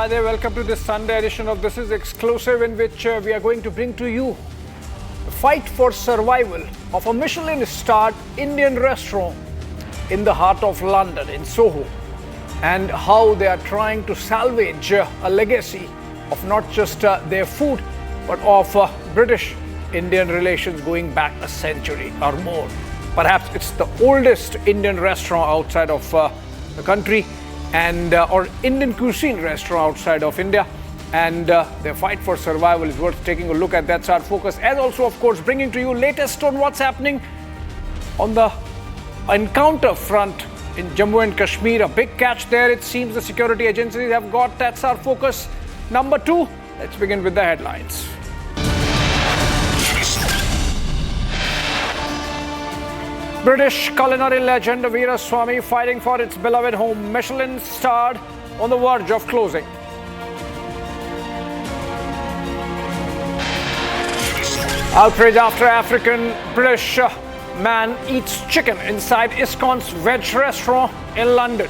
Hi there, welcome to this Sunday edition of This Is Exclusive, in which we are going to bring to you the fight for survival of a Michelin-starred Indian restaurant in the heart of London, in Soho, and how they are trying to salvage a legacy of not just their food, but of British-Indian relations going back a century or more. Perhaps it's the oldest Indian restaurant outside of the country, and or Indian cuisine restaurant outside of India, and their fight for survival is worth taking a look at. That's our focus, as also of course bringing to you latest on what's happening on the encounter front in Jammu and Kashmir. A big catch there, it seems the security agencies have got. That's our focus. Number two, let's begin with the headlines. British culinary legend Veeraswamy fighting for its beloved home, Michelin-starred, on the verge of closing. Outrage after African British man eats chicken inside ISKCON's veg restaurant in London.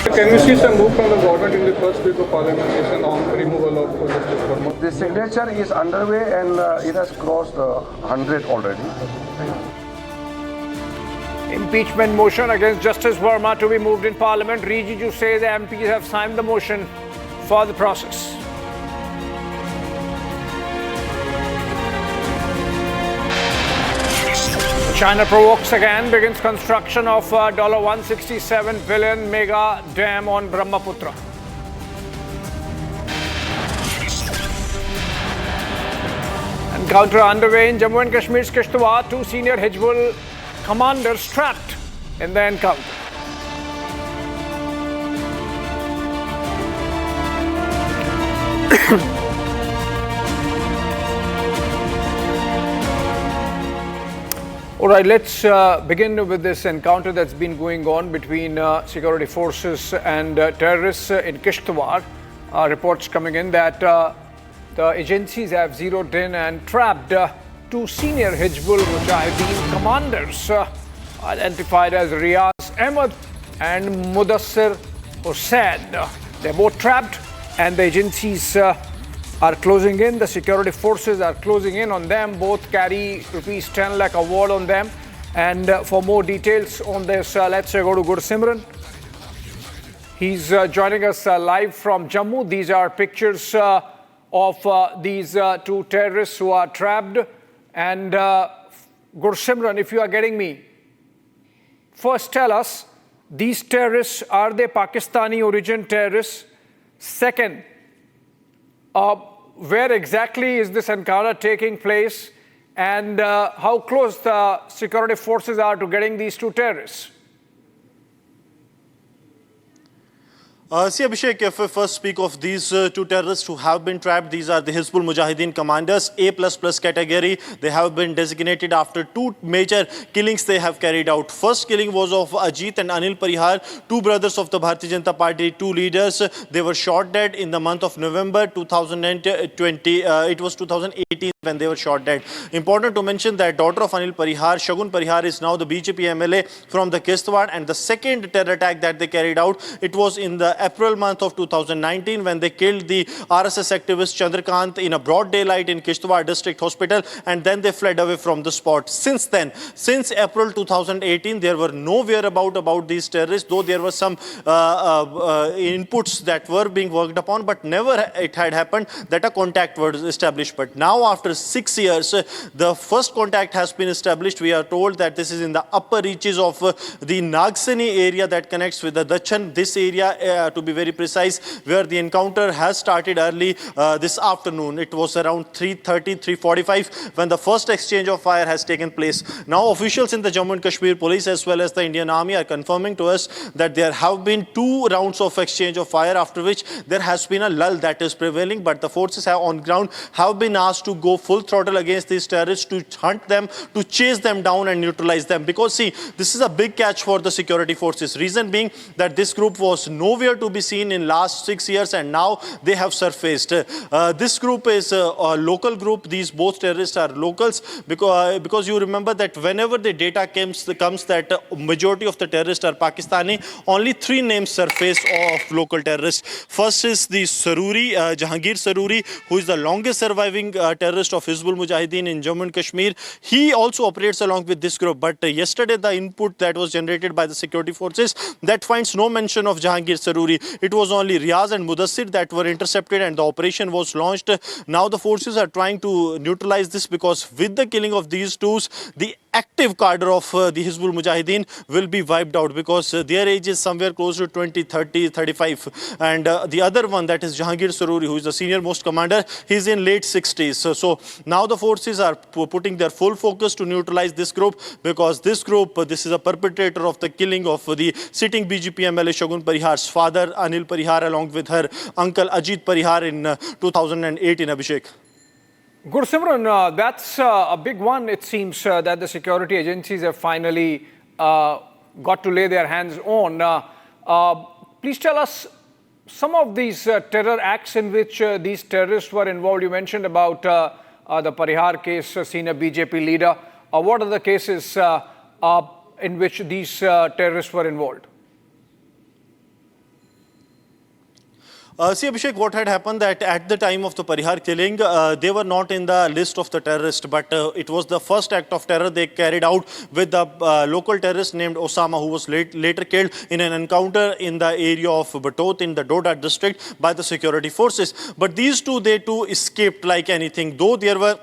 Can we see some move from the government in the first week of Parliament session on removal of Justice Verma? The signature is underway and it has crossed 100 already. Impeachment motion against Justice Verma to be moved in Parliament. Rijiju says MPs have signed the motion for the process. China provokes again, begins construction of $167 billion mega dam on Brahmaputra. Encounter underway in Jammu and Kashmir's Kishtwar. Two senior Hizbul commanders trapped in the encounter. All right, let's begin with this encounter that's been going on between security forces and terrorists in Kishtwar. Reports coming in that the agencies have zeroed in and trapped two senior Hizbul Mujahideen commanders identified as Riyaz Ahmed and Mudassir Hussain. They're both trapped, and the agencies are closing in. The security forces are closing in on them. Both carry rupees 10 lakh award on them. And for more details on this, let's go to Gursimran. He's joining us live from Jammu. These are pictures of these two terrorists who are trapped. And Gursimran, if you are getting me, first tell us, these terrorists, are they Pakistani origin terrorists? Second, where exactly is this encounter taking place, and how close the security forces are to getting these two terrorists? See, Abhishek, if we first speak of these two terrorists who have been trapped, these are the Hizbul Mujahideen commanders, A++ category. They have been designated after two major killings they have carried out. First killing was of Ajit and Anil Parihar, two brothers of the Bharatiya Janata Party, two leaders. They were shot dead in the month of November 2020. It was 2018 when they were shot dead. Important to mention that daughter of Anil Parihar, Shagun Parihar, is now the BJP MLA from the Kishtwar. And the second terror attack that they carried out, it was in the April month of 2019 when they killed the RSS activist Chandrakant in a broad daylight in Kishtwar District Hospital, and then they fled away from the spot. Since then, since April 2018, there were no whereabouts about these terrorists, though there were some inputs that were being worked upon, but never it had happened that a contact was established. But now, after 6 years, the first contact has been established. We are told that this is in the upper reaches of the Nagsani area that connects with the Dachan. This area, to be very precise, where the encounter has started early this afternoon. It was around 3:30, 3:45 when the first exchange of fire has taken place. Now, officials in the Jammu and Kashmir police as well as the Indian Army are confirming to us that there have been 2 rounds of exchange of fire, after which there has been a lull that is prevailing, but the forces on ground have been asked to go full throttle against these terrorists, to hunt them, to chase them down and neutralize them. Because see, this is a big catch for the security forces. Reason being that this group was nowhere to be seen in last 6 years, and now they have surfaced. This group is a local group. These both terrorists are locals, because you remember that whenever the data comes that majority of the terrorists are Pakistani, only 3 names surfaced of local terrorists. First is the Saruri, Jahangir Saruri, who is the longest surviving terrorist of Hizbul Mujahideen in Jammu and Kashmir. He also operates along with this group, but yesterday the input that was generated by the security forces, that finds no mention of Jahangir Saruri. It was only Riaz and Mudassir that were intercepted, and the operation was launched. Now the forces are trying to neutralize this, because with the killing of these two, the active cadre of the Hizbul Mujahideen will be wiped out, because their age is somewhere close to 20, 30, 35. And the other one, that is Jahangir Saruri, who is the senior most commander, he's in late 60s. So now the forces are putting their full focus to neutralize this group, because this group, this is a perpetrator of the killing of the sitting BJP MLA Shagun Parihar's father, Anil Parihar, along with her uncle Ajit Parihar in 2008 in Abhishek. Gursimran, that's a big one. It seems that the security agencies have finally got to lay their hands on. Please tell us some of these terror acts in which these terrorists were involved. You mentioned about the Parihar case, senior BJP leader. What are the cases in which these terrorists were involved? See, Abhishek, what had happened that at the time of the Parihar killing, they were not in the list of the terrorists, but it was the first act of terror they carried out with the local terrorist named Osama, who was later killed in an encounter in the area of Batot in the Doda district by the security forces. But these two, they too escaped like anything, though there were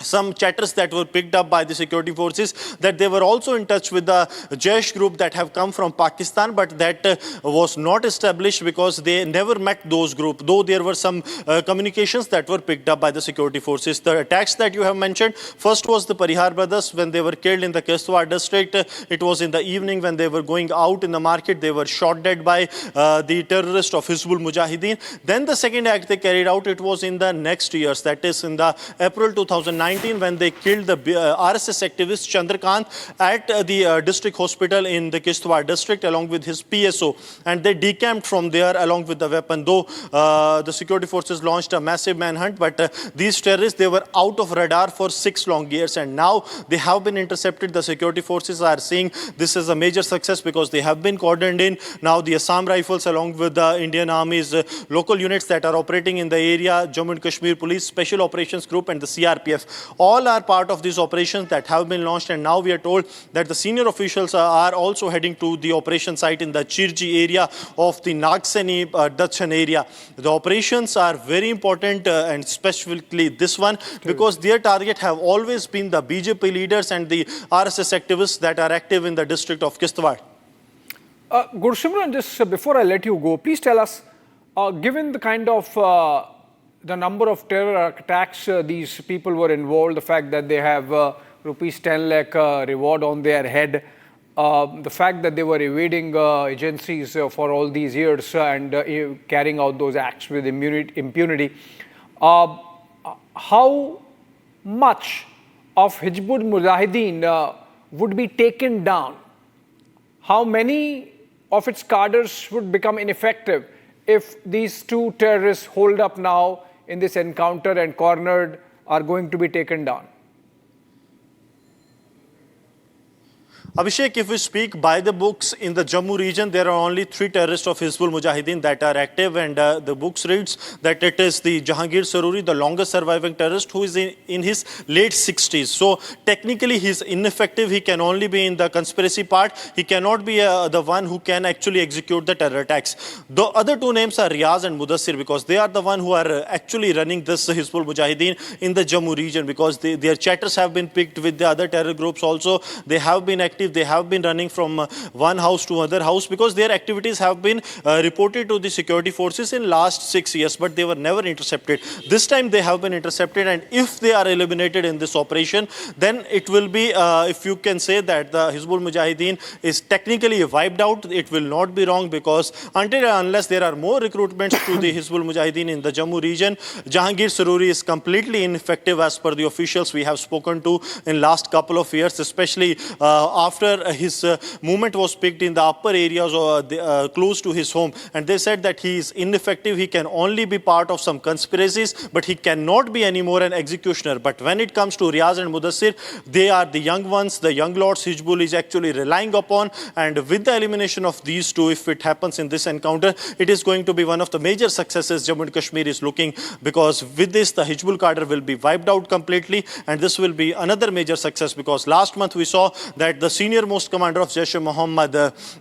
some chatters that were picked up by the security forces that they were also in touch with the Jaish group that have come from Pakistan, but that was not established because they never met those groups, though there were some communications that were picked up by the security forces. The attacks that you have mentioned, first was the Parihar brothers when they were killed in the Kishtwar district. It was in the evening when they were going out in the market. They were shot dead by the terrorists of Hizbul Mujahideen. Then the second act they carried out, it was in the next years, that is in the April 2019, when they killed the RSS activist Chandrakant at the district hospital in the Kishtwar district along with his PSO, and they decamped from there along with the weapon, though the security forces launched a massive manhunt. But these terrorists, they were out of radar for 6 long years, and now they have been intercepted. The security forces are seeing this as a major success because they have been cordoned in. Now the Assam Rifles along with the Indian Army's local units that are operating in the area, Jammu and Kashmir Police Special Operations Group and the CRPF, all are part of these operations that have been launched, and now we are told that the senior officials are also heading to the operation site in the Chirji area of the Nagseni Dachan area. The operations are very important and specifically this one because their target have always been the BJP leaders and the RSS activists that are active in the district of Kishtwar. Gursimran, just before I let you go, please tell us, given the kind of the number of terror attacks these people were involved, the fact that they have rupees 10 lakh reward on their head, the fact that they were evading agencies for all these years and carrying out those acts with impunity, how much of Hizbul Mujahideen would be taken down? How many of its cadres would become ineffective if these 2 terrorists hold up now in this encounter and cornered are going to be taken down? Abhishek, if we speak by the books, in the Jammu region, there are only 3 terrorists of Hizbul Mujahideen that are active, and the books reads that it is the Jahangir Saruri, the longest surviving terrorist, who is in his late 60s. So technically he is ineffective. He can only be in the conspiracy part. He cannot be the one who can actually execute the terror attacks. The other 2 names are Riaz and Mudassir, because they are the one who are actually running this Hizbul Mujahideen in the Jammu region, because their chatters have been picked with the other terror groups also. They have been active believe they have been running from one house to another house because their activities have been reported to the security forces in last 6 years, but they were never intercepted. This time they have been intercepted, and if they are eliminated in this operation, then it will be, if you can say that the Hizbul Mujahideen is technically wiped out, it will not be wrong, because until and unless there are more recruitments to the Hizbul Mujahideen in the Jammu region, Jahangir Sururi is completely ineffective as per the officials we have spoken to in last couple of years, especially after his movement was picked in the upper areas close to his home, and they said that he is ineffective. He can only be part of some conspiracies, but he cannot be anymore an executioner. But when it comes to Riaz and Mudassir, they are the young ones, the young lords Hizbul is actually relying upon, and with the elimination of these two, if it happens in this encounter, it is going to be one of the major successes Jammu and Kashmir is looking, because with this the Hizbul cadre will be wiped out completely, and this will be another major success, because last month we saw that the senior most commander of Jaish-e-Mohammed,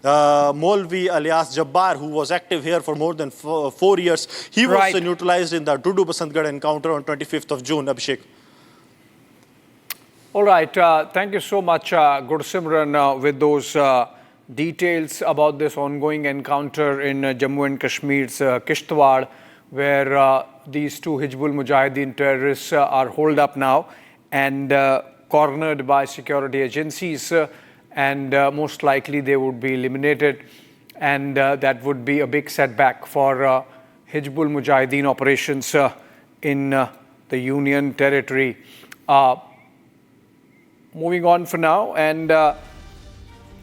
Molvi alias Jabbar, who was active here for more than 4 years, he was neutralized in the Dudu Basantgarh encounter on 25th of June. Abhishek. All right. Thank you so much, Gursimran, with those details about this ongoing encounter in Jammu and Kashmir's Kishtwar, where these two Hizbul Mujahideen terrorists are holed up now and cornered by security agencies, and most likely they would be eliminated, and that would be a big setback for Hizbul Mujahideen operations in the Union territory. Moving on for now, and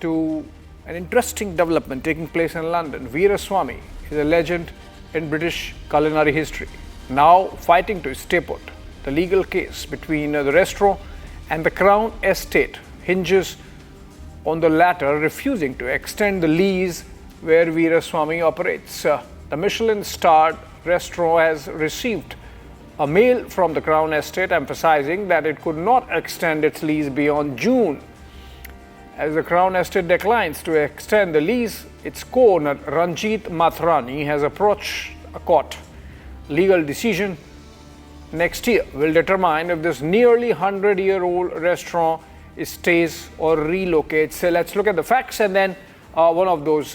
to an interesting development taking place in London. Veeraswamy is a legend in British culinary history, now fighting to stay put. The legal case between the restaurant and the Crown Estate hinges on the latter refusing to extend the lease where Veeraswamy operates. The Michelin-starred restaurant has received a mail from the Crown Estate emphasizing that it could not extend its lease beyond June. As the Crown Estate declines to extend the lease, its co-owner Ranjit Mathrani has approached a court. Legal decision next year will determine if this nearly 100-year-old restaurant stays or relocates. So let's look at the facts, and then one of those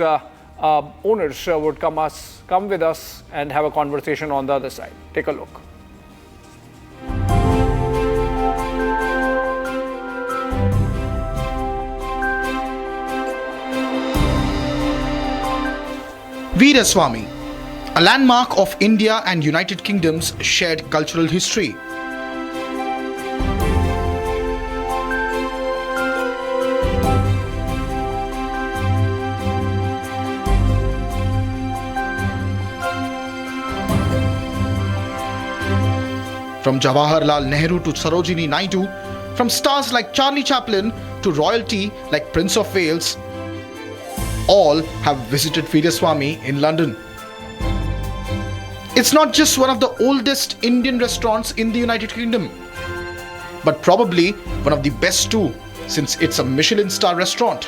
owners would come with us and have a conversation on the other side. Take a look. Veeraswamy, a landmark of India and United Kingdom's shared cultural history. From Jawaharlal Nehru to Sarojini Naidu, from stars like Charlie Chaplin to royalty like Prince of Wales, all have visited Veeraswamy in London. It's not just one of the oldest Indian restaurants in the United Kingdom, but probably one of the best too, since it's a Michelin-star restaurant.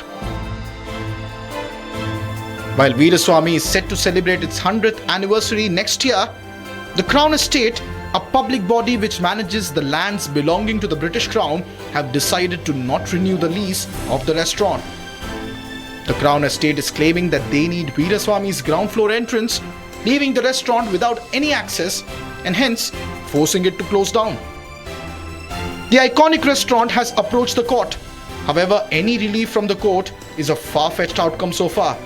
While Veeraswamy is set to celebrate its 100th anniversary next year, the Crown Estate, a public body which manages the lands belonging to the British Crown, have decided to not renew the lease of the restaurant. The Crown Estate is claiming that they need Veeraswamy's ground floor entrance, leaving the restaurant without any access and hence forcing it to close down. The iconic restaurant has approached the court. However, any relief from the court is a far-fetched outcome so far.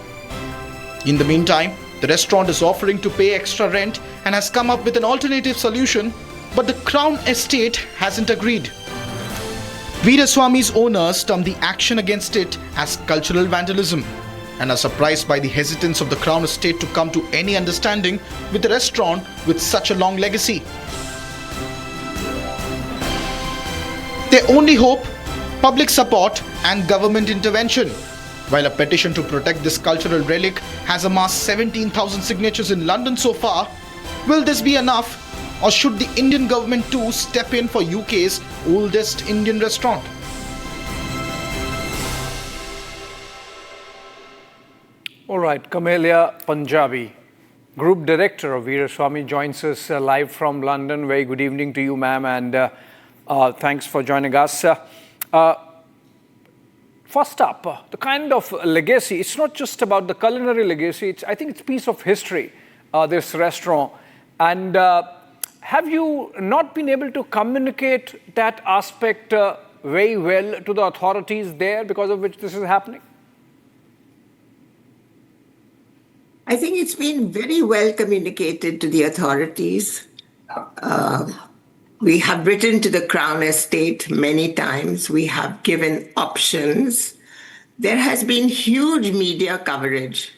In the meantime, the restaurant is offering to pay extra rent and has come up with an alternative solution, but the Crown Estate hasn't agreed. Veeraswamy's owners term the action against it as cultural vandalism and are surprised by the hesitance of the Crown Estate to come to any understanding with a restaurant with such a long legacy. They only hope public support and government intervention. While a petition to protect this cultural relic has amassed 17,000 signatures in London so far, will this be enough, or should the Indian government too step in for UK's oldest Indian restaurant? All right, Chamellia Punjabi, Group Director of Veeraswamy, joins us live from London. Very good evening to you, ma'am, and thanks for joining us. First up, the kind of legacy, it's not just about the culinary legacy, I think it's a piece of history, this restaurant. And have you not been able to communicate that aspect very well to the authorities there because of which this is happening? I think it's been very well communicated to the authorities. We have written to the Crown Estate many times. We have given options. There has been huge media coverage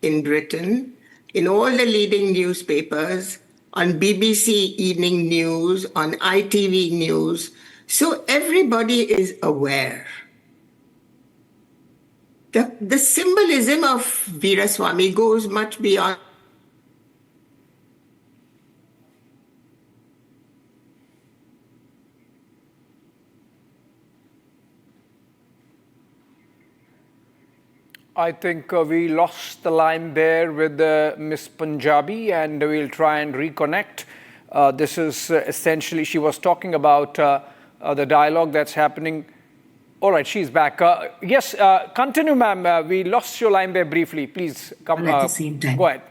in Britain, in all the leading newspapers, on BBC Evening News, on ITV News. So everybody is aware. The symbolism of Veeraswamy goes much beyond. I think we lost the line there with Miss Punjabi, and we'll try and reconnect. This is essentially, she was talking about the dialogue that's happening. All right, she's back. Yes, continue, ma'am. We lost your line there briefly. Please come. At the same time. Go ahead.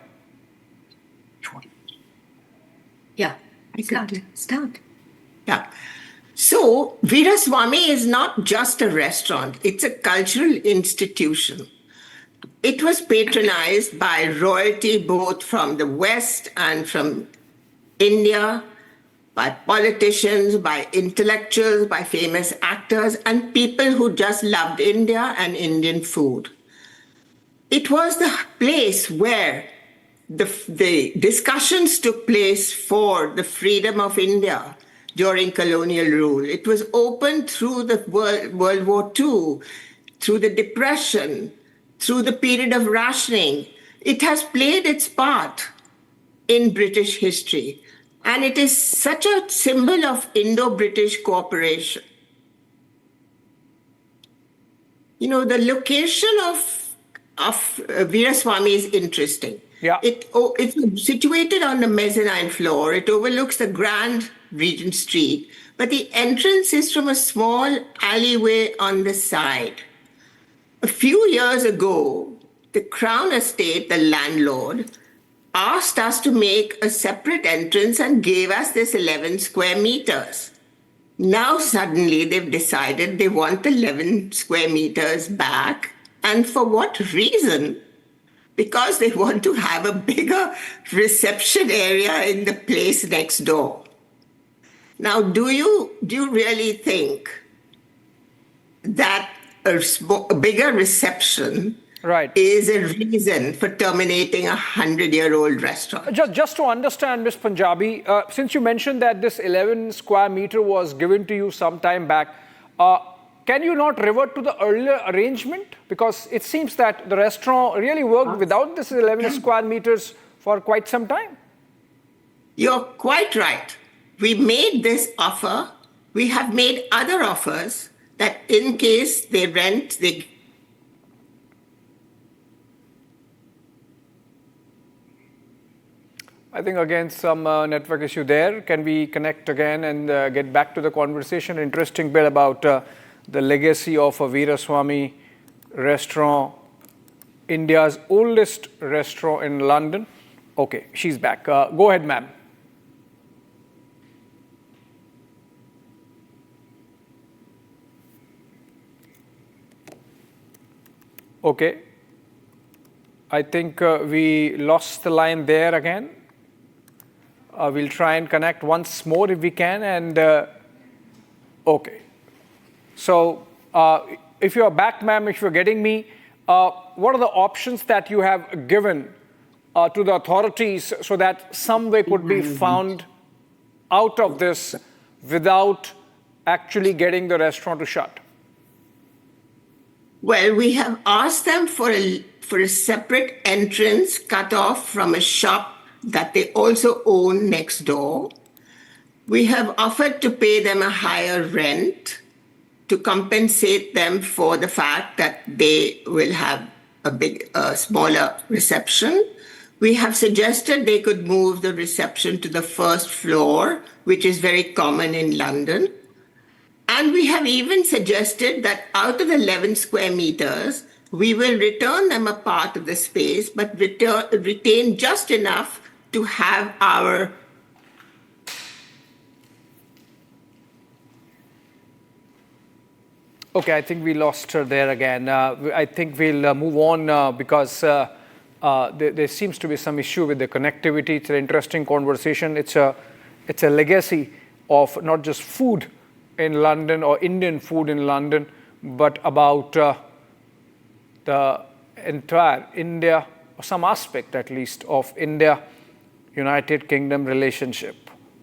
Yeah, start. Yeah. So, Veeraswamy is not just a restaurant, it's a cultural institution. It was patronized by royalty both from the West and from India, by politicians, by intellectuals, by famous actors, and people who just loved India and Indian food. It was the place where the discussions took place for the freedom of India during colonial rule. It was open through the World War II, through the Depression, through the period of rationing. It has played its part in British history. And it is such a symbol of Indo-British cooperation. You know, the location of Veeraswamy is interesting. Yeah. It's situated on the mezzanine floor. It overlooks the Grand Regent Street, but the entrance is from a small alleyway on the side. A few years ago, the Crown Estate, the landlord, asked us to make a separate entrance and gave us this 11 square meters. Now suddenly they've decided they want the 11 square meters back. And for what reason? Because they want to have a bigger reception area in the place next door. Now, do you really think that a bigger reception is a reason for terminating a 100-year-old restaurant? Just to understand, Ms. Punjabi, since you mentioned that this 11 square meter was given to you some time back, can you not revert to the earlier arrangement? Because it seems that the restaurant really worked without this 11 square meters for quite some time. You're quite right. We made this offer. We have made other offers that in case they rent, I think again some network issue there. Can we connect again and get back to the conversation? Interesting bit about the legacy of a Veeraswamy restaurant, India's oldest restaurant in London. Okay, she's back. Go ahead, ma'am. Okay. I think we lost the line there again. We'll try and connect once more if we can. And okay. So if you're back, ma'am, if you're getting me, what are the options that you have given to the authorities so that some way could be found out of this without actually getting the restaurant to shut? Well, we have asked them for a separate entrance cut off from a shop that they also own next door. We have offered to pay them a higher rent to compensate them for the fact that they will have a smaller reception. We have suggested they could move the reception to the first floor, which is very common in London. And we have even suggested that out of the 11 square meters, we will return them a part of the space, but retain just enough to have our Okay, I think we lost her there again. I think we'll move on because there seems to be some issue with the connectivity. It's an interesting conversation. It's a legacy of not just food in London or Indian food in London, but about the entire India, or some aspect at least of India-United Kingdom relationship.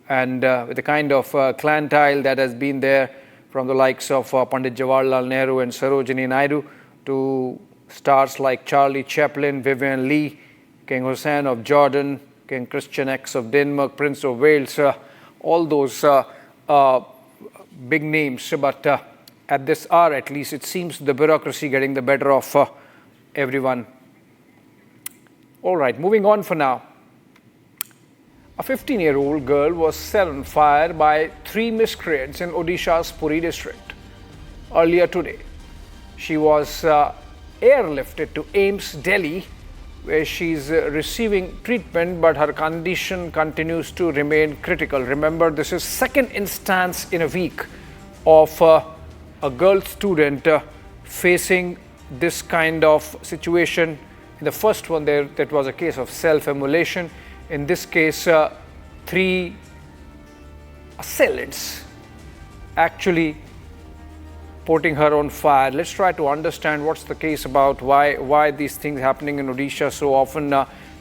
And with the kind of clientele that has been there from the likes of Pandit Jawaharlal Nehru and Sarojini Naidu to stars like Charlie Chaplin, Vivian Leigh, King Hussein of Jordan, King Christian X of Denmark, Prince of Wales, all those big names. But at this hour, at least, it seems the bureaucracy getting the better of everyone. All right, moving on for now. A 15-year-old girl was set on fire by 3 miscreants in Odisha's Puri district earlier today. She was airlifted to AIIMS Delhi, where she's receiving treatment, but her condition continues to remain critical. Remember, this is second instance in a week of a girl student facing this kind of situation. In the first one, that was a case of self-immolation. In this case, 3 assailants actually putting her on fire. Let's try to understand what's the case about, why these things happening in Odisha so often.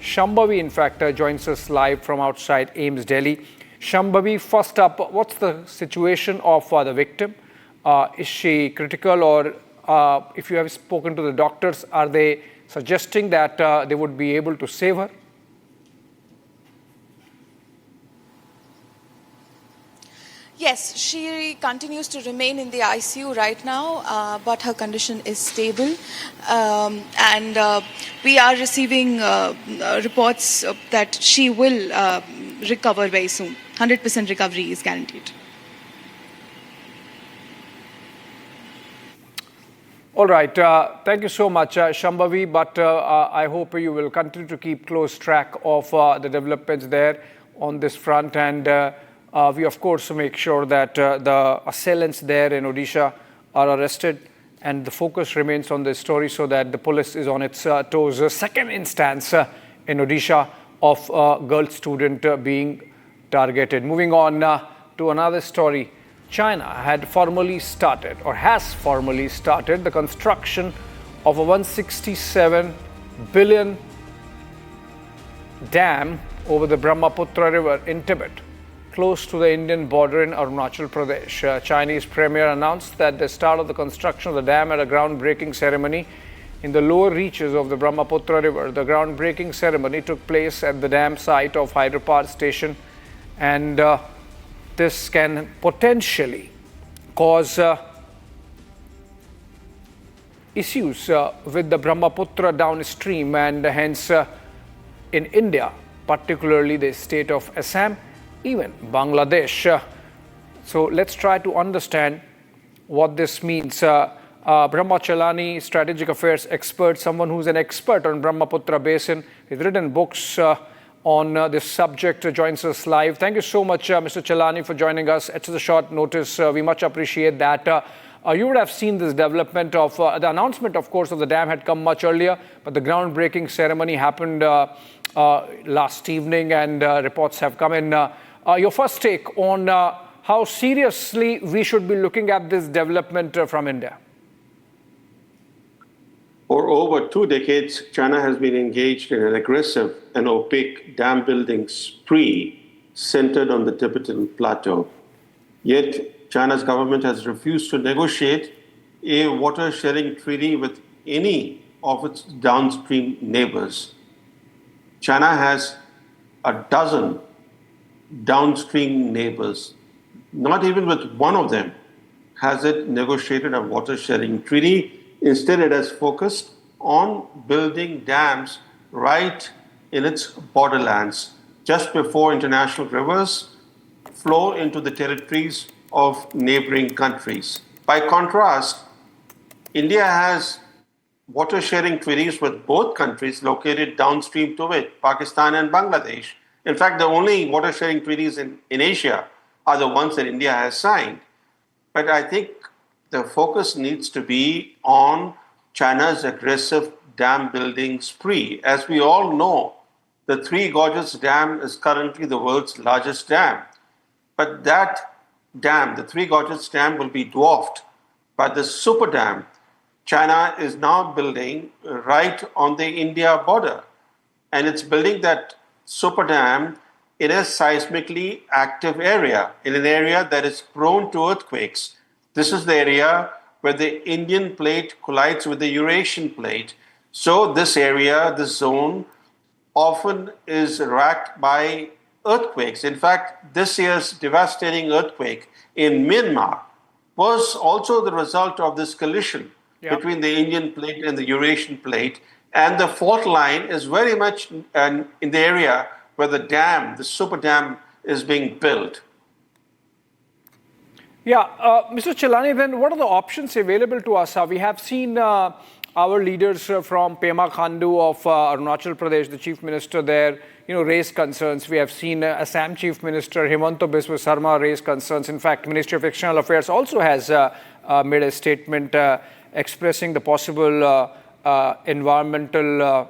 Shambu, in fact, joins us live from outside AIIMS Delhi. Shambu, first up, what's the situation of the victim? Is she critical, or if you have spoken to the doctors, are they suggesting that they would be able to save her? Yes, she continues to remain in the ICU right now, but her condition is stable. And we are receiving reports that she will recover very soon. 100% recovery is guaranteed. All right. Thank you so much, Shambu. But I hope you will continue to keep close track of the developments there on this front. And we, of course, make sure that the assailants there in Odisha are arrested, and the focus remains on this story so that the police is on its toes. A second instance in Odisha of a girl student being targeted. Moving on to another story. China had formally started, or has formally started, the construction of a 167 billion dam over the Brahmaputra river in Tibet, close to the Indian border in Arunachal Pradesh. Chinese premier announced that the start of the construction of the dam at a groundbreaking ceremony in the lower reaches of the Brahmaputra river. The groundbreaking ceremony took place at the dam site of Hyderabad station, and this can potentially cause issues with the Brahmaputra downstream, and hence in India, particularly the state of Assam, even Bangladesh. So let's try to understand what this means. Brahmachalani, strategic affairs expert, someone who's an expert on Brahmaputra basin. He's written books on this subject, joins us live. Thank you so much, Mr. Chalani, for joining us at such a short notice. We much appreciate that. You would have seen this development of the announcement, of course, of the dam had come much earlier, but the groundbreaking ceremony happened last evening, and reports have come in. Your first take on how seriously we should be looking at this development from India. For over 2 decades, China has been engaged in an aggressive and opaque dam building spree centered on the Tibetan plateau. Yet, China's government has refused to negotiate a water sharing treaty with any of its downstream neighbors. China has a dozen downstream neighbors. Not even with one of them has it negotiated a water sharing treaty. Instead, it has focused on building dams right in its borderlands, just before international rivers flow into the territories of neighboring countries. By contrast, India has water sharing treaties with both countries located downstream to it, Pakistan and Bangladesh. In fact, the only water sharing treaties in Asia are the ones that India has signed. But I think the focus needs to be on China's aggressive dam building spree. As we all know, the Three Gorges Dam is currently the world's largest dam. But that dam, the Three Gorges Dam, will be dwarfed by the super dam China is now building right on the India border. And it's building that super dam in a seismically active area, in an area that is prone to earthquakes. This is the area where the Indian plate collides with the Eurasian plate. So this area, this zone, often is racked by earthquakes. In fact, this year's devastating earthquake in Myanmar was also the result of this collision between the Indian plate and the Eurasian plate. And the fault line is very much in the area where the dam, the super dam, is being built. Yeah, Mr. Chilani, then what are the options available to us? We have seen our leaders from Pema Khandu of Arunachal Pradesh, the chief minister there, raise concerns. We have seen Assam Chief Minister Himanta Biswa Sarma raise concerns. In fact, Ministry of External Affairs also has made a statement expressing the possible environmental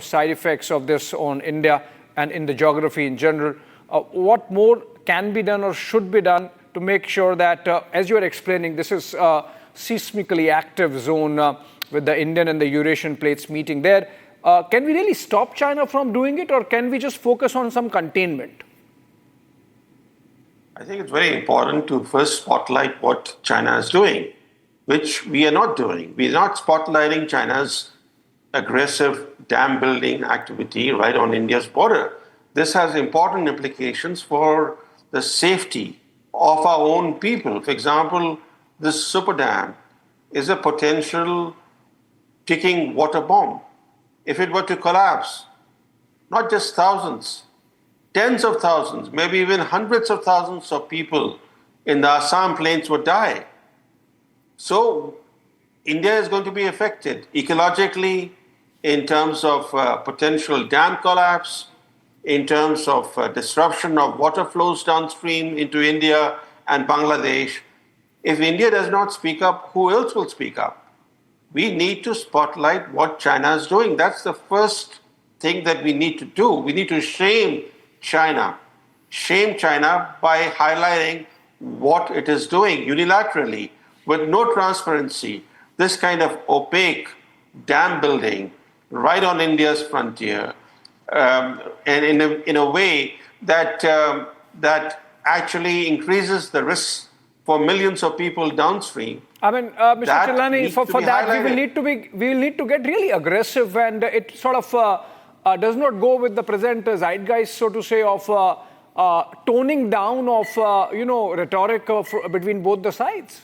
side effects of this on India and in the geography in general. What more can be done or should be done to make sure that, as you are explaining, this is a seismically active zone with the Indian and the Eurasian plates meeting there. Can we really stop China from doing it, or can we just focus on some containment? I think it's very important to first spotlight what China is doing, which we are not doing. We are not spotlighting China's aggressive dam building activity right on India's border. This has important implications for the safety of our own people. For example, this super dam is a potential ticking water bomb. If it were to collapse, not just thousands, tens of thousands, maybe even hundreds of thousands of people in the Assam plains would die. So India is going to be affected ecologically in terms of potential dam collapse, in terms of disruption of water flows downstream into India and Bangladesh. If India does not speak up, who else will speak up? We need to spotlight what China is doing. That's the first thing that we need to do. We need to shame China by highlighting what it is doing unilaterally with no transparency. This kind of opaque dam building right on India's frontier, and in a way that actually increases the risks for millions of people downstream. I mean, Mr. Chilani, for that we will need to get really aggressive, and it sort of does not go with the present zeitgeist, so to say, of toning down of rhetoric between both the sides.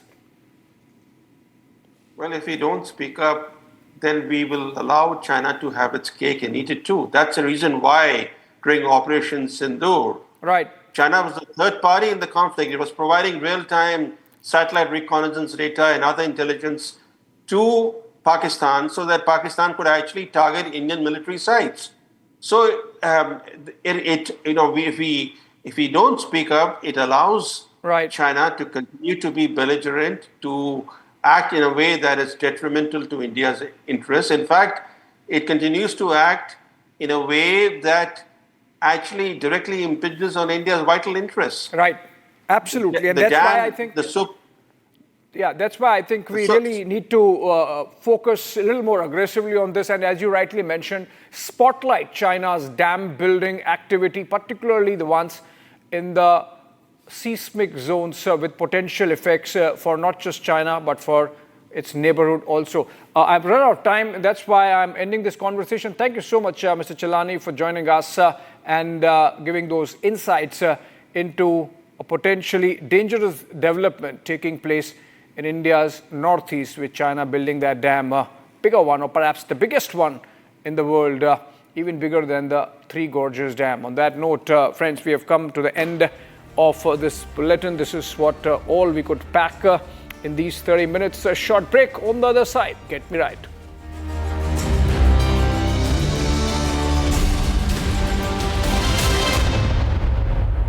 Well, if we don't speak up, then we will allow China to have its cake and eat it too. That's the reason why during Operation Sindoor, China was the third party in the conflict. It was providing real-time satellite reconnaissance data and other intelligence to Pakistan so that Pakistan could actually target Indian military sites. So if we don't speak up, it allows China to continue to be belligerent, to act in a way that is detrimental to India's interests. In fact, it continues to act in a way that actually directly impinges on India's vital interests. Right, absolutely, and that's why I think that's why I think we really need to focus a little more aggressively on this, and as you rightly mentioned, spotlight China's dam building activity, particularly the ones in the seismic zones with potential effects for not just China but for its neighborhood also. I've run out of time. That's why I'm ending this conversation. Thank you so much, Mr. Chilani, for joining us and giving those insights into a potentially dangerous development taking place in India's northeast, with China building that dam, bigger one, or perhaps the biggest one in the world, even bigger than the Three Gorges Dam. On that note, friends, we have come to the end of this bulletin. This is what all we could pack in these 30 minutes. A short break. On the other side, get me right.